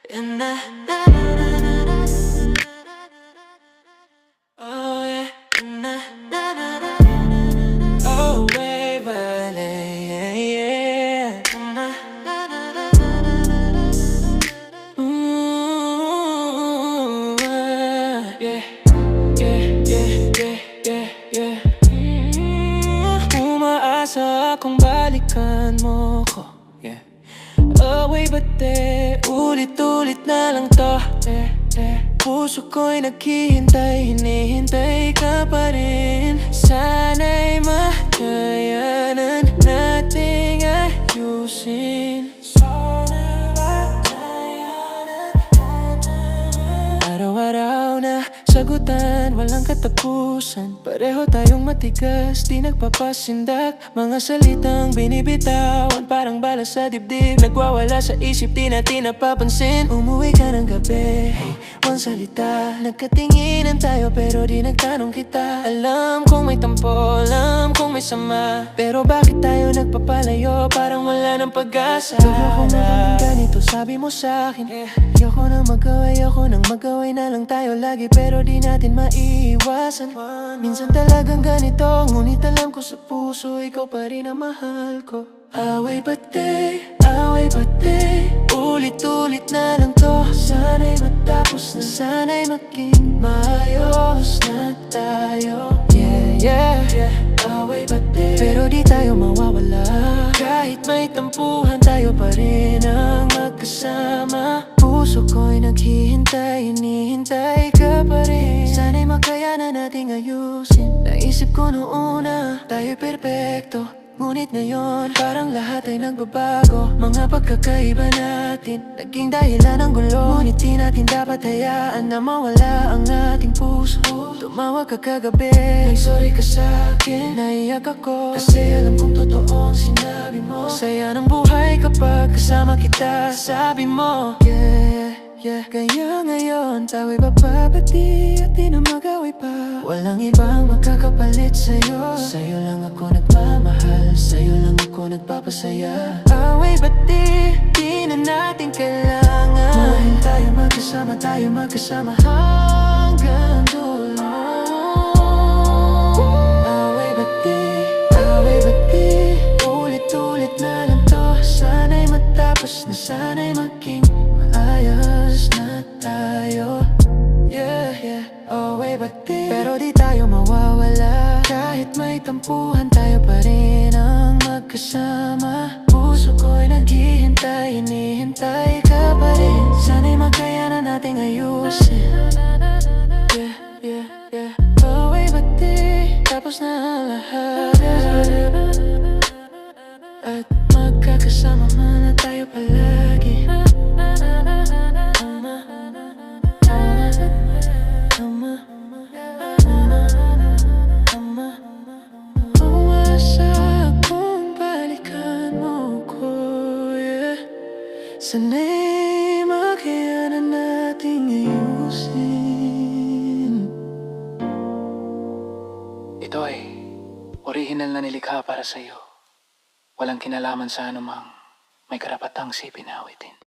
And na, oh yeah, oh baby, yeah, yeah. Ooh, yeah, yeah, yeah, yeah, yeah, yeah. Umaasa akong balikan mo ko, yeah. Away ba te, ulit-ulit na lang to, yeah, yeah. Puso ko'y naghihintay, hinihintay ka pa rin. Sana'y makayanan nating ayusin. Araw-araw na sagutan, walang katapusan. Pareho tayong matigas, di nagpapasindak. Mga salitang binibitawan, parang bala sa dibdib. Nagwawala sa isip, di natin napapansin. Umuwi ka ng gabi, walang salita. Nagkatinginan tayo pero di nagtanong kita. Alam kong may tampo, alam kong may sama, pero bakit tayo nagpapalayo? Parang wala ng pag-asa. Ayoko na ganito, sabi mo sa'kin. Ayoko nang magaway, ayoko nang magaway na lang tayo lagi, pero di natin maiiwasan. Minsan talagang ganito, ngunit alam ko sa puso ikaw pa rin ang mahal ko. Away pati, ulit-ulit na lang to. Sana'y matapos na, sana'y maging maayos na tayo. Yeah, yeah, away pati, pero di tayo mawawala. Kahit may tampuhan, tayo pa rin ang magkasama. Puso ko'y naghihintay, hinihintay ka pa rin. Sana'y makayanan nating ayusin. Naisip ko noon na tayo'y perpekto, ngunit ngayon parang lahat ay nagbabago. Mga pagkakaiba natin naging dahilan ng gulo, ngunit di natin dapat hayaan na mawala ang ating puso. Tumawag ka kagabi, nag-sorry ka sa'kin, naiyak ako kasi alam kong totoo ang sinabi mo. Saya ng buhay kapag kasama kita, sabi mo. Yeah, yeah, kaya ngayon tayo'y bababati at di na mag-away pa. Walang ibang makakapalit sa'yo. Sa'yo lang ako nagmamahal, sa'yo lang ako nagpapasaya. Away ba't di na natin kailangan? Dahil tayo magkasama hanggang dulo. Away ba't di, ulit-ulit na lang to. Sana'y matapos na, sana'y maging maayos na tayo. Yeah, yeah, away ba't di, pero di tayo mawawala. Kahit may tampuhan, tayo pa rin ang magkasama. Puso ko'y naghihintay, hinihintay ka pa rin. Sana'y makayanan nating ayusin. Yeah, yeah, yeah, away ba't di, tapos na ang lahat. At magkakasama man na tayo palagi. Umasa akong balikan mo ko, yeah. Sana'y makayanan nating ayusin. Ito ay orihinal na nilikha para sa'yo. Walang kinalaman sa anumang may karapatang sipin na awitin.